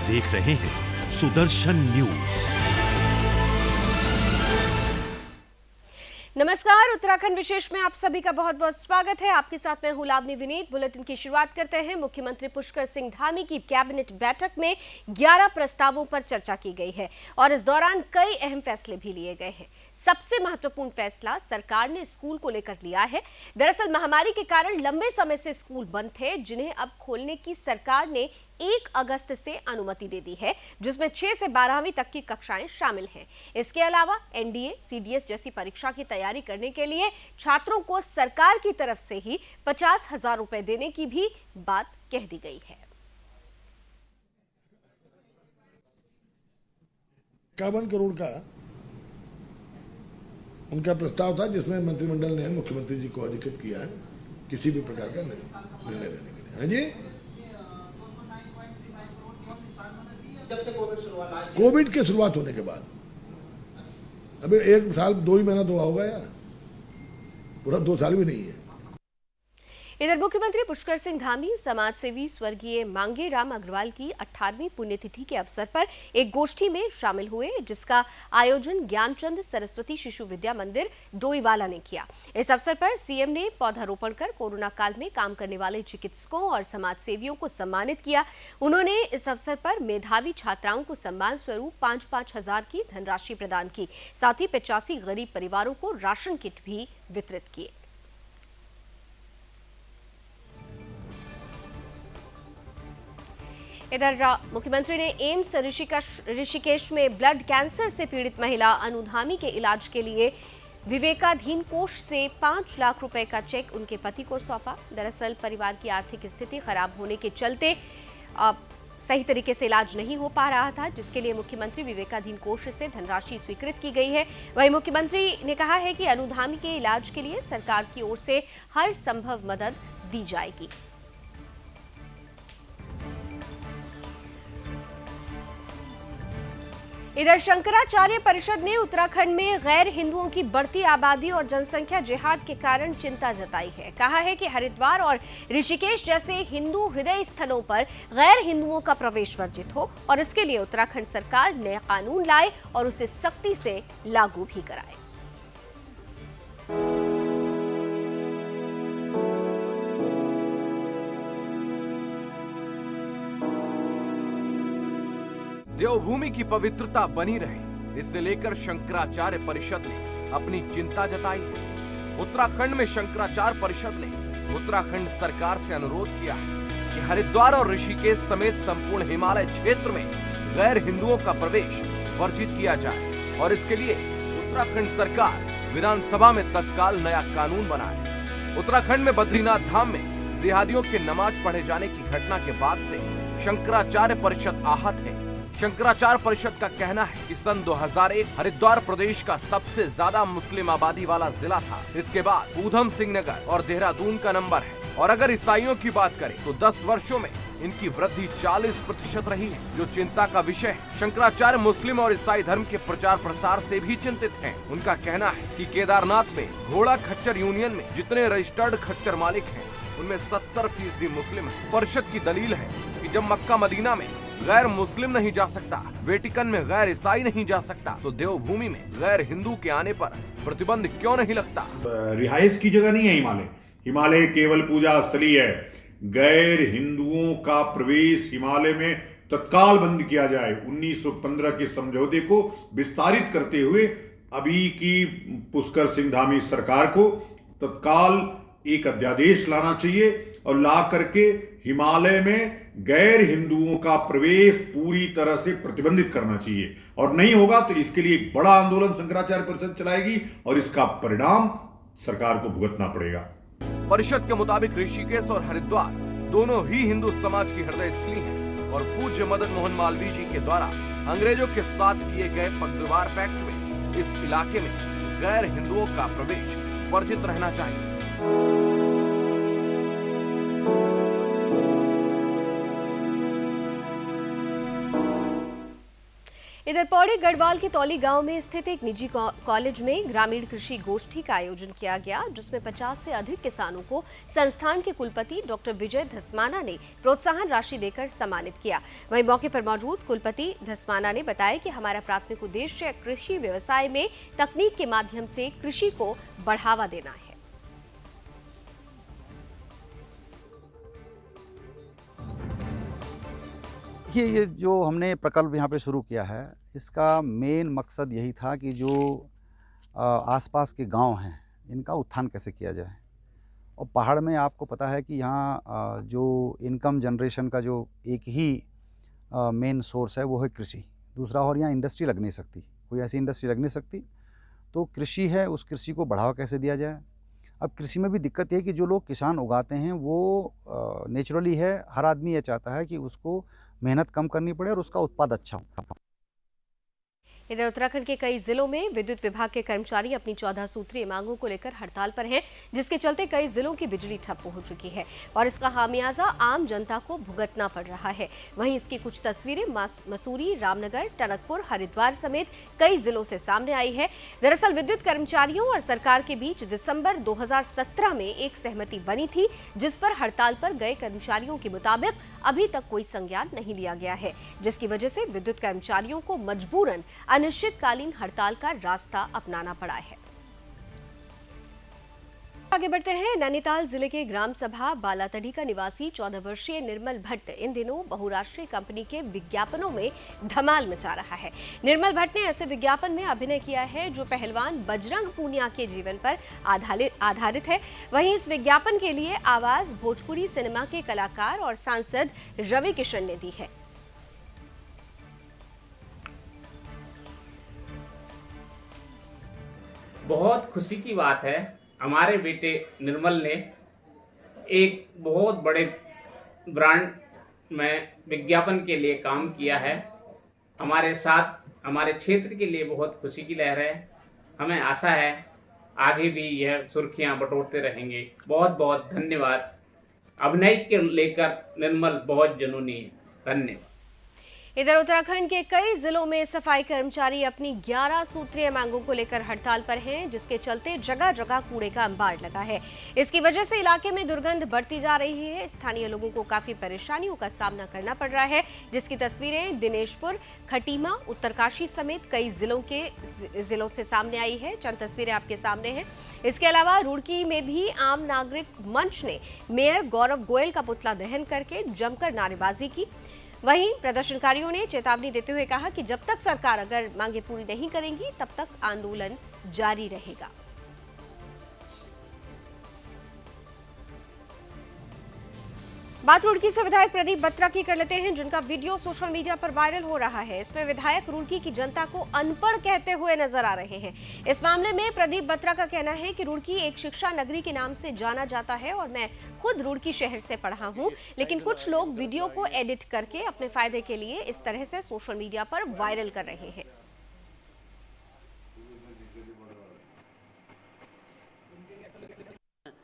देख रहे हैं सुदर्शन न्यूज। नमस्कार, उत्तराखंड विशेष में आप सभी का बहुत बहुत स्वागत है। आपके साथ मैं हूं लावनी विनीत। बुलेटिन की शुरुआत करते हैं। मुख्यमंत्री पुष्कर सिंह धामी की कैबिनेट बैठक में 11 प्रस्तावों पर चर्चा की गई है और इस दौरान कई अहम फैसले भी लिए गए हैं। सबसे महत्वपूर्ण फैसला सरकार ने स्कूल को लेकर लिया है। दरअसल महामारी के कारण लंबे समय से स्कूल बंद थे, जिन्हें अब खोलने की सरकार ने 1 अगस्त से अनुमति दे दी है, जिसमें 6 से 12वीं तक की कक्षाएं शामिल हैं। इसके अलावा एनडीए, सीडीएस जैसी परीक्षा की तैयारी करने के लिए छात्रों को सरकार की तरफ से ही 50,000 रुपए देने की भी बात कह दी गई है। 51 करोड़ का उनका प्रस्ताव था, जिसमें मंत्रिमंडल ने मुख्यमंत्री जी को अधिकृत किया है किसी भी प्रकार का निर्णय लेने के लिए। हाँ जी, जब से कोविड के शुरुआत होने के बाद अभी 1 साल 2 ही महीना तो हुआ होगा यार, पूरा 2 साल भी नहीं है। इधर मुख्यमंत्री पुष्कर सिंह धामी समाजसेवी स्वर्गीय मांगे राम अग्रवाल की 18वीं पुण्यतिथि के अवसर पर एक गोष्ठी में शामिल हुए, जिसका आयोजन ज्ञानचंद सरस्वती शिशु विद्या मंदिर डोईवाला ने किया। इस अवसर पर सीएम ने पौधारोपण कर कोरोना काल में काम करने वाले चिकित्सकों और समाजसेवियों को सम्मानित किया। उन्होंने इस अवसर पर मेधावी छात्राओं को सम्मान स्वरूप 5-5 हजार की धनराशि प्रदान की। साथ ही 85 गरीब परिवारों को राशन किट भी वितरित किए। इधर मुख्यमंत्री ने एम्स ऋषिकेश में ब्लड कैंसर से पीड़ित महिला अनु धामी के इलाज के लिए विवेकाधीन कोष से 5 लाख रुपए का चेक उनके पति को सौंपा। दरअसल परिवार की आर्थिक स्थिति खराब होने के चलते सही तरीके से इलाज नहीं हो पा रहा था, जिसके लिए मुख्यमंत्री विवेकाधीन कोष से धनराशि स्वीकृत की गई है। वहीं मुख्यमंत्री ने कहा है कि अनु धामी के इलाज के लिए सरकार की ओर से हर संभव मदद दी जाएगी। इधर शंकराचार्य परिषद ने उत्तराखंड में गैर हिंदुओं की बढ़ती आबादी और जनसंख्या जिहाद के कारण चिंता जताई है। कहा है कि हरिद्वार और ऋषिकेश जैसे हिंदू हृदय स्थलों पर गैर हिंदुओं का प्रवेश वर्जित हो और इसके लिए उत्तराखंड सरकार नया कानून लाए और उसे सख्ती से लागू भी कराए। देवभूमि की पवित्रता बनी रहे, इससे लेकर शंकराचार्य परिषद ने अपनी चिंता जताई है। उत्तराखंड में शंकराचार्य परिषद ने उत्तराखंड सरकार से अनुरोध किया है कि हरिद्वार और ऋषिकेश समेत संपूर्ण हिमालय क्षेत्र में गैर हिंदुओं का प्रवेश वर्जित किया जाए और इसके लिए उत्तराखंड सरकार विधानसभा में तत्काल नया कानून बनाए। उत्तराखंड में बद्रीनाथ धाम में जिहादियों के नमाज पढ़े जाने की घटना के बाद से शंकराचार्य परिषद आहत है। शंकराचार्य परिषद का कहना है कि सन 2001 हरिद्वार प्रदेश का सबसे ज्यादा मुस्लिम आबादी वाला जिला था। इसके बाद ऊधम सिंह नगर और देहरादून का नंबर है और अगर ईसाइयों की बात करें तो 10 वर्षों में इनकी वृद्धि 40% रही है, जो चिंता का विषय है। शंकराचार्य मुस्लिम और ईसाई धर्म के प्रचार प्रसार से भी चिंतित हैं। उनका कहना है कि केदारनाथ में घोड़ा खच्चर यूनियन में जितने रजिस्टर्ड खच्चर मालिक हैं, उनमें 70% मुस्लिम है। परिषद की दलील है कि जब मक्का मदीना में गैर मुस्लिम नहीं जा सकता, वेटिकन में गैर ईसाई नहीं जा सकता, तो देवभूमि में गैर हिंदू के आने पर प्रतिबंध क्यों नहीं लगता? रिहाइश की जगह नहीं है हिमालय। हिमालय केवल पूजा स्थली है। गैर हिंदुओं का प्रवेश हिमालय में तत्काल बंद किया जाए। 1915 के समझौते को विस्तारित करते हुए अभी की पुष्कर सिंह धामी सरकार को तत्काल एक अध्यादेश लाना चाहिए और ला करके हिमालय में गैर हिंदुओं का प्रवेश पूरी तरह से प्रतिबंधित करना चाहिए। और नहीं होगा तो इसके लिए एक बड़ा आंदोलन शंकराचार्य परिषद चलाएगी और इसका परिणाम सरकार को भुगतना पड़ेगा। परिषद के मुताबिक ऋषिकेश और हरिद्वार दोनों ही हिंदू समाज की हृदय स्थली हैं और पूज्य मदन मोहन मालवीय जी के द्वारा अंग्रेजों के साथ किए गए पगडीवार पैक्ट में इस इलाके में गैर हिंदुओं का प्रवेश वर्जित रहना चाहिए। इधर पौड़ी गढ़वाल के तौली गांव में स्थित एक निजी कॉलेज में ग्रामीण कृषि गोष्ठी का आयोजन किया गया, जिसमें 50 से अधिक किसानों को संस्थान के कुलपति डॉक्टर विजय धस्माना ने प्रोत्साहन राशि देकर सम्मानित किया। वहीं मौके पर मौजूद कुलपति धस्माना ने बताया कि हमारा प्राथमिक उद्देश्य कृषि व्यवसाय में तकनीक के माध्यम से कृषि को बढ़ावा देना है। ये जो हमने प्रकल्प यहाँ पे शुरू किया है, इसका मेन मकसद यही था कि जो आसपास के गांव हैं इनका उत्थान कैसे किया जाए। और पहाड़ में आपको पता है कि यहाँ जो इनकम जनरेशन का जो एक ही मेन सोर्स है वो है कृषि। दूसरा और यहाँ इंडस्ट्री लग नहीं सकती, कोई ऐसी इंडस्ट्री लग नहीं सकती। तो कृषि है, उस कृषि को बढ़ावा कैसे दिया जाए। अब कृषि में भी दिक्कत ये है कि जो लोग किसान उगाते हैं वो नेचुरली है, हर आदमी ये चाहता है कि उसको मेहनत कम करनी पड़े और उसका उत्पाद अच्छा हो। इधर उत्तराखंड के कई जिलों में विद्युत विभाग के कर्मचारी अपनी 14 सूत्रीय मांगों को लेकर हड़ताल पर हैं, जिसके चलते कई जिलों की बिजली ठप हो चुकी है और इसका खामियाजा आम जनता को भुगतना पड़ रहा है। वहीं इसकी कुछ तस्वीरें मसूरी, रामनगर, टनकपुर, हरिद्वार समेत कई जिलों से सामने आई है। दरअसल विद्युत कर्मचारियों और सरकार के बीच दिसंबर 2017 में एक सहमति बनी थी, जिस पर हड़ताल पर गए कर्मचारियों के मुताबिक अभी तक कोई संज्ञान नहीं लिया गया है, जिसकी वजह से विद्युत कर्मचारियों को मजबूरन अनिश्चितकालीन हड़ताल का रास्ता अपनाना पड़ा है। आगे बढ़ते हैं। नैनीताल जिले के ग्राम सभा बालातड़ी का निवासी 14 वर्षीय निर्मल भट्ट इन दिनों बहुराष्ट्रीय कंपनी के विज्ञापनों में धमाल मचा रहा है। निर्मल भट्ट ने ऐसे विज्ञापन में अभिनय किया है जो पहलवान बजरंग पूनिया के जीवन पर आधारित है। वहीं इस विज्ञापन के लिए आवाज भोजपुरी सिनेमा के कलाकार और सांसद रवि किशन ने दी है। बहुत खुशी की बात है, हमारे बेटे निर्मल ने एक बहुत बड़े ब्रांड में विज्ञापन के लिए काम किया है। हमारे साथ हमारे क्षेत्र के लिए बहुत खुशी की लहर है। हमें आशा है आगे भी यह सुर्खियां बटोरते रहेंगे। बहुत बहुत धन्यवाद। अभिनय के लेकर निर्मल बहुत जुनूनी है। धन्यवाद। इधर उत्तराखंड के कई जिलों में सफाई कर्मचारी अपनी 11 सूत्रीय मांगों को लेकर हड़ताल पर हैं, जिसके चलते जगह जगह कूड़े का अंबार लगा है। इसकी वजह से इलाके में दुर्गंध बढ़ती जा रही है। स्थानीय लोगों को काफी परेशानियों का सामना करना पड़ रहा है, जिसकी तस्वीरें दिनेशपुर, खटीमा, उत्तरकाशी समेत कई जिलों से सामने आई है। चंद तस्वीरें आपके सामने हैं। इसके अलावा रुड़की में भी आम नागरिक मंच ने मेयर गौरव गोयल का पुतला दहन करके जमकर नारेबाजी की। वहीं प्रदर्शनकारियों ने चेतावनी देते हुए कहा कि जब तक सरकार अगर मांगे पूरी नहीं करेंगी तब तक आंदोलन जारी रहेगा। बात रुड़की से विधायक प्रदीप बत्रा की कर लेते हैं, जिनका वीडियो सोशल मीडिया पर वायरल हो रहा है। इसमें विधायक रुड़की की जनता को अनपढ़ कहते हुए नजर आ रहे हैं। इस मामले में प्रदीप बत्रा का कहना है कि रुड़की एक शिक्षा नगरी के नाम से जाना जाता है और मैं खुद रुड़की शहर से पढ़ा हूं, लेकिन कुछ लोग वीडियो को एडिट करके अपने फायदे के लिए इस तरह से सोशल मीडिया पर वायरल कर रहे हैं।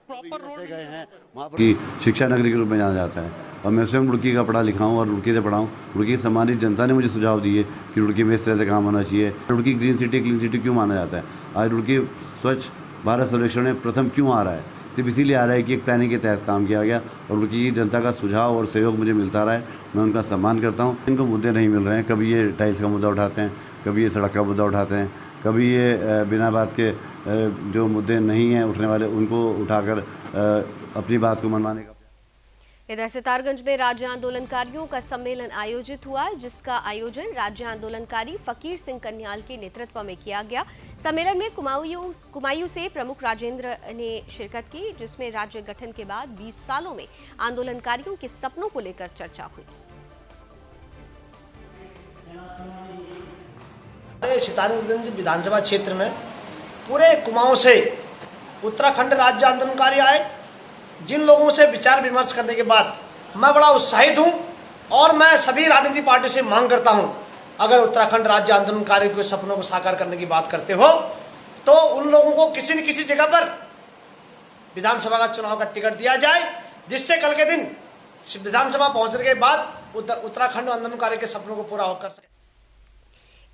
गए हैं वहाँ पर की शिक्षा नगरी के रूप में जाना जाता है और मैं स्वयं रुड़की का पढ़ा लिखा हूँ और रुड़की से पढ़ा हूँ। रुड़की की सम्मानित जनता ने मुझे सुझाव दिए कि रुड़की में इस तरह से काम होना चाहिए। Roorkee green city clean city क्यों माना जाता है? आज रुड़की स्वच्छ भारत सर्वेक्षण में प्रथम क्यों आ रहा है? सिर्फ इसीलिए आ रहा है कि एक प्लानिंग के तहत काम किया गया और रुड़की की जनता का सुझाव और सहयोग मुझे मिलता रहा है। मैं उनका सम्मान करता हूँ। इनको मुद्दे नहीं मिल रहे हैं। कभी ये टाइल्स का मुद्दा उठाते हैं, कभी ये सड़क का मुद्दा उठाते हैं, कभी ये बिना बात के जो मुद्दे नहीं हैं उठने वाले उनको उठाकर अपनी बात को मनवाने का। इधर सितारगंज में राज्य आंदोलनकारियों का सम्मेलन आयोजित हुआ, जिसका आयोजन राज्य आंदोलनकारी फकीर सिंह कन्याल के नेतृत्व में किया गया। सम्मेलन में कुमायूं से प्रमुख राजेंद्र ने शिरकत की, जिसमें राज्य गठन के बाद 20 सालों में आंदोलनकारियों के सपनों को लेकर चर्चा हुई। सितारगंज विधानसभा क्षेत्र में पूरे कुमाऊं से उत्तराखंड राज्य आंदोलनकारी आए, जिन लोगों से विचार विमर्श करने के बाद मैं बड़ा उत्साहित हूं और मैं सभी राजनीतिक पार्टियों से मांग करता हूं, अगर उत्तराखंड राज्य आंदोलनकारी के सपनों को साकार करने की बात करते हो तो उन लोगों को किसी न किसी जगह पर विधानसभा का चुनाव का टिकट दिया जाए, जिससे कल के दिन विधानसभा पहुंचने के बाद उत्तराखंड आंदोलनकारी के सपनों को पूरा कर सके।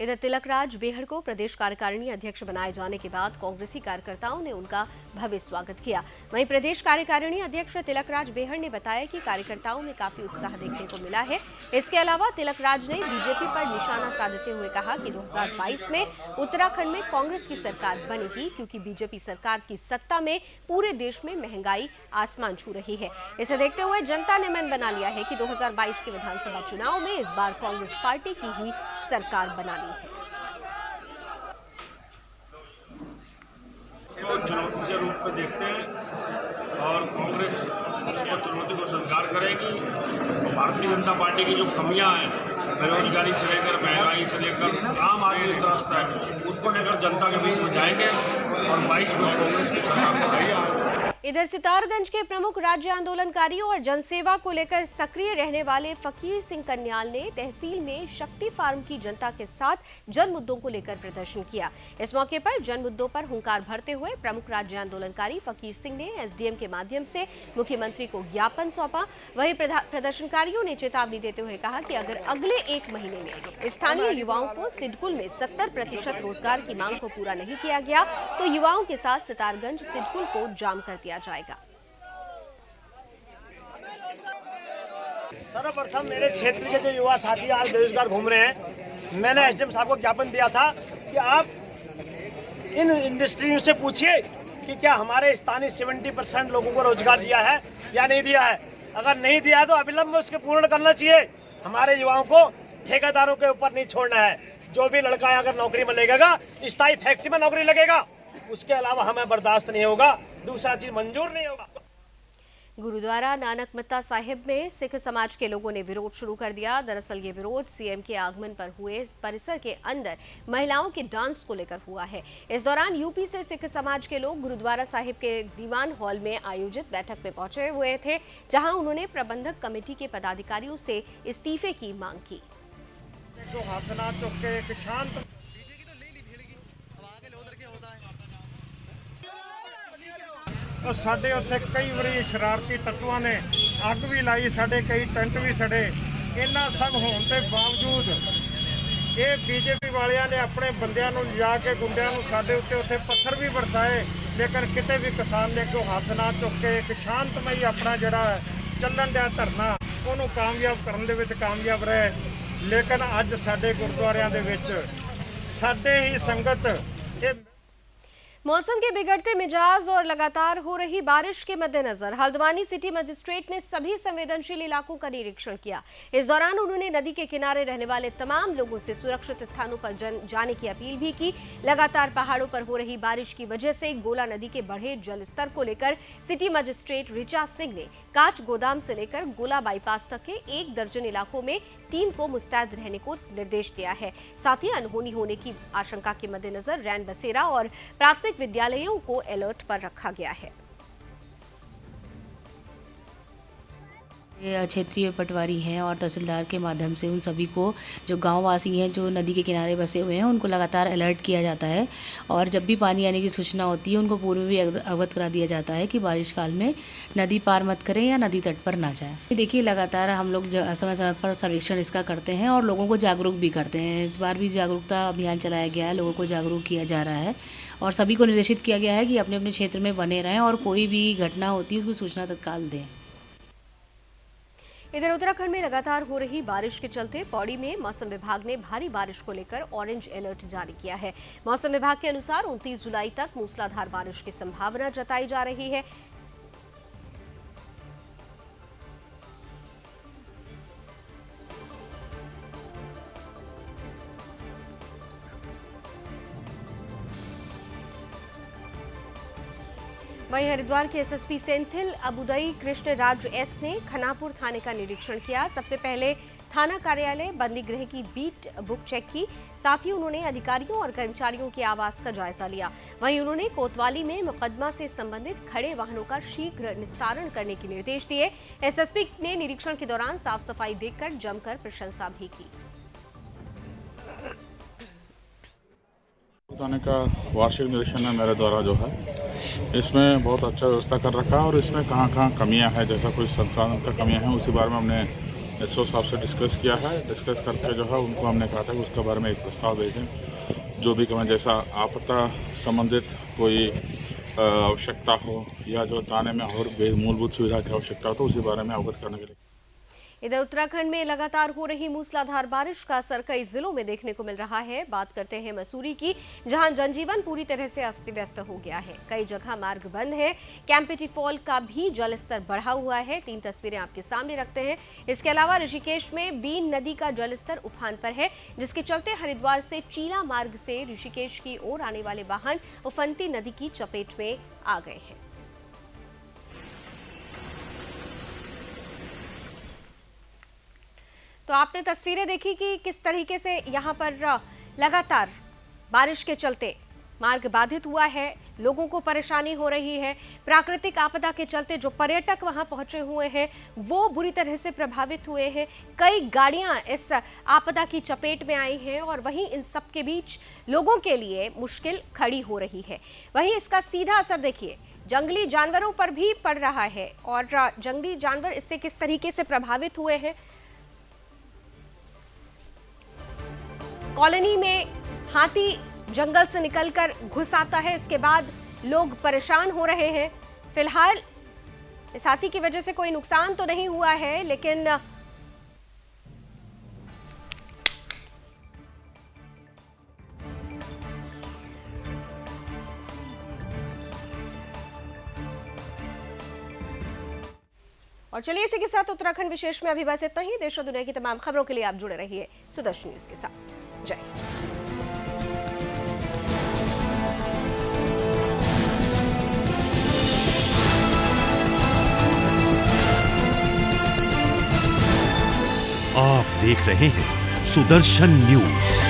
इधर तिलकराज बेहड़ को प्रदेश कार्यकारिणी अध्यक्ष बनाए जाने के बाद कांग्रेसी कार्यकर्ताओं ने उनका भव्य स्वागत किया। वहीं प्रदेश कार्यकारिणी अध्यक्ष तिलकराज बेहड़ ने बताया कि कार्यकर्ताओं में काफी उत्साह देखने को मिला है। इसके अलावा तिलकराज ने बीजेपी पर निशाना साधते हुए कहा कि 2022 में उत्तराखंड में कांग्रेस की सरकार बनेगी, क्योंकि बीजेपी सरकार की सत्ता में पूरे देश में महंगाई आसमान छू रही है। इसे देखते हुए जनता ने मन बना लिया है कि 2022 के विधानसभा चुनाव में इस बार कांग्रेस पार्टी की ही सरकार बनानी है। इसको चुनौती के रूप में देखते हैं और कांग्रेस इसको चुनौती को स्वीकार करेगी। तो भारतीय जनता पार्टी की जो कमियां हैं, बेरोजगारी से लेकर महंगाई से लेकर आम आदमी त्रस्त है, उसको लेकर जनता के बीच में जाएंगे और 22 में कांग्रेस की सरकार बनाएंगे। इधर सितारगंज के प्रमुख राज्य आंदोलनकारियों और जनसेवा को लेकर सक्रिय रहने वाले फकीर सिंह कन्याल ने तहसील में शक्ति फार्म की जनता के साथ जन मुद्दों को लेकर प्रदर्शन किया। इस मौके पर जन मुद्दों पर हुंकार भरते हुए प्रमुख राज्य आंदोलनकारी फकीर सिंह ने एसडीएम के माध्यम से मुख्यमंत्री को ज्ञापन सौंपा। वहीं प्रदर्शनकारियों ने चेतावनी देते हुए कहा कि अगर अगले 1 महीने में स्थानीय युवाओं को सिडकुल में 70% रोजगार की मांग को पूरा नहीं किया गया तो युवाओं के साथ सितारगंज सिडकुल को जाम कर दिया जाएगा। सर्वप्रथम मेरे क्षेत्र के जो युवा साथी आज बेरोजगार घूम रहे हैं, मैंने एसडीएम साहब को ज्ञापन दिया था कि आप इन इंडस्ट्रियों से पूछिए कि क्या हमारे स्थानीय 70% लोगों को रोजगार दिया है या नहीं दिया है। अगर नहीं दिया तो अविलंब उसके पूर्ण करना चाहिए। हमारे युवाओं को ठेकेदारों के ऊपर नहीं छोड़ना है। जो भी लड़का अगर नौकरी में लगेगा, स्थायी फैक्ट्री में नौकरी लगेगा, उसके अलावा हमें बर्दाश्त नहीं होगा, दूसरा चीज मंजूर नहीं होगा। गुरुद्वारा नानक मत्ता साहिब में सिख समाज के लोगों ने विरोध शुरू कर दिया। दरअसल ये विरोध सीएम के आगमन पर हुए परिसर के अंदर महिलाओं के डांस को लेकर हुआ है। इस दौरान यूपी से सिख समाज के लोग गुरुद्वारा साहिब के दीवान हॉल में आयोजित बैठक में पहुंचे हुए थे, जहां उन्होंने प्रबंधक कमेटी के पदाधिकारियों से इस्तीफे की मांग की। ਸਾਡੇ ਉੱਥੇ ਕਈ ਵਾਰੀ ਸ਼ਰਾਰਤੀ ਤੱਤਵਾਂ ਨੇ ਅੱਗ ਵੀ ਲਾਈ, ਸਾਡੇ ਕਈ ਟੈਂਟ ਵੀ ਸੜੇ। ਇਹਨਾਂ ਸਭ ਹੋਣ ਦੇ ਬਾਵਜੂਦ ਇਹ ਬੀਜੇਪੀ ਵਾਲਿਆਂ ਨੇ ਆਪਣੇ ਬੰਦਿਆਂ ਨੂੰ ਲਿਜਾ ਕੇ ਗੁੰਡਿਆਂ ਨੂੰ ਸਾਡੇ ਉੱਤੇ ਪੱਥਰ ਵੀ ਵਰਸਾਏ, ਲੇਕਿਨ ਕਿਤੇ ਵੀ ਕਿਸਾਨ ਨੇ ਕੋਈ ਹੱਥ ਨਾ ਚੁੱਕ ਕੇ ਇੱਕ ਸ਼ਾਂਤਮਈ ਆਪਣਾ ਜਿਹੜਾ ਚੱਲਣ ਦਾ ਧਰਨਾ ਉਹਨੂੰ ਕਾਮਯਾਬ ਕਰਨ ਦੇ ਵਿੱਚ ਕਾਮਯਾਬ ਰਹੇ। ਲੇਕਿਨ ਅੱਜ ਸਾਡੇ ਗੁਰਦੁਆਰਿਆਂ ਦੇ ਵਿੱਚ ਸਾਡੇ ਹੀ संगत मौसम के बिगड़ते मिजाज और लगातार हो रही बारिश के मद्देनजर हल्द्वानी सिटी मजिस्ट्रेट ने सभी संवेदनशील इलाकों का निरीक्षण किया। इस दौरान उन्होंने नदी के किनारे रहने वाले तमाम लोगों से सुरक्षित स्थानों पर जाने की अपील भी की। लगातार पहाड़ों पर हो रही बारिश की वजह से गोला नदी के बढ़े जल स्तर को लेकर सिटी मजिस्ट्रेट ऋचा सिंह ने काच गोदाम से लेकर गोला बाईपास तक के 1 दर्जन इलाकों में टीम को मुस्तैद रहने को निर्देश दिया है। साथ ही अनहोनी होने की आशंका के मद्देनजर रैन बसेरा और प्राथमिक विद्यालयों को अलर्ट पर रखा गया है। क्षेत्रीय पटवारी हैं और तहसीलदार के माध्यम से उन सभी को जो गांववासी हैं जो नदी के किनारे बसे हुए हैं उनको लगातार अलर्ट किया जाता है और जब भी पानी आने की सूचना होती है उनको पूर्व भी अवगत करा दिया जाता है कि बारिश काल में नदी पार मत करें या नदी तट पर ना जाएं। देखिए लगातार हम लोग समय समय पर सर्वेक्षण इसका करते हैं और लोगों को जागरूक भी करते हैं। इस बार भी जागरूकता अभियान चलाया गया है, लोगों को जागरूक किया जा रहा है और सभी को निर्देशित किया गया है कि अपने अपने क्षेत्र में बने रहें और कोई भी घटना होती है उसको सूचना तत्काल दें। इधर उत्तराखंड में लगातार हो रही बारिश के चलते पौड़ी में मौसम विभाग ने भारी बारिश को लेकर ऑरेंज अलर्ट जारी किया है। मौसम विभाग के अनुसार 29 जुलाई तक मूसलाधार बारिश की संभावना जताई जा रही है। वहीं हरिद्वार के एसएसपी सेंथिल अबुदई कृष्ण राज एस ने खनापुर थाने का निरीक्षण किया। सबसे पहले थाना कार्यालय बंदी गृह की बीट बुक चेक की। साथ ही उन्होंने अधिकारियों और कर्मचारियों के आवास का जायजा लिया। वहीं उन्होंने कोतवाली में मुकदमा से संबंधित खड़े वाहनों का शीघ्र निस्तारण करने के निर्देश दिए। एसएसपी ने निरीक्षण के दौरान साफ सफाई देखकर जमकर प्रशंसा भी की। थाने का वार्षिक निरीक्षण है मेरे द्वारा जो है, इसमें बहुत अच्छा व्यवस्था कर रखा है और इसमें कहाँ कहाँ कमियां हैं, जैसा कुछ संसाधन का कमियां हैं उसी बारे में हमने एसओ साहब से डिस्कस किया है। डिस्कस करके जो है उनको हमने कहा था कि उसके बारे में एक प्रस्ताव भेजें, जो भी कहें, जैसा आपदा संबंधित कोई आवश्यकता हो या जो थाने में और मूलभूत सुविधा की आवश्यकता हो तो उसी बारे में अवगत करने के लिए। इधर उत्तराखंड में लगातार हो रही मूसलाधार बारिश का असर कई जिलों में देखने को मिल रहा है। बात करते हैं मसूरी की, जहां जनजीवन पूरी तरह से अस्त व्यस्त हो गया है। कई जगह मार्ग बंद है। कैंपेटी फॉल का भी जलस्तर बढ़ा हुआ है। 3 तस्वीरें आपके सामने रखते हैं। इसके अलावा ऋषिकेश में बीन नदी का जलस्तर उफान पर है, जिसके चलते हरिद्वार से चीला मार्ग से ऋषिकेश की ओर आने वाले वाहन उफनती नदी की चपेट में आ गए हैं। तो आपने तस्वीरें देखी कि किस तरीके से यहाँ पर लगातार बारिश के चलते मार्ग बाधित हुआ है, लोगों को परेशानी हो रही है। प्राकृतिक आपदा के चलते जो पर्यटक वहां पहुंचे हुए हैं वो बुरी तरह से प्रभावित हुए हैं। कई गाड़ियां इस आपदा की चपेट में आई हैं और वहीं इन सब के बीच लोगों के लिए मुश्किल खड़ी हो रही है। वहीं इसका सीधा असर देखिए जंगली जानवरों पर भी पड़ रहा है और जंगली जानवर इससे किस तरीके से प्रभावित हुए हैं। कॉलोनी में हाथी जंगल से निकलकर घुस आता है, इसके बाद लोग परेशान हो रहे हैं। फिलहाल इस हाथी की वजह से कोई नुकसान तो नहीं हुआ है, लेकिन और चलिए इसी के साथ उत्तराखंड विशेष में अभी बस इतना ही। देश और दुनिया की तमाम खबरों के लिए आप जुड़े रहिए सुदर्शन न्यूज के साथ। जय। आप देख रहे हैं सुदर्शन न्यूज।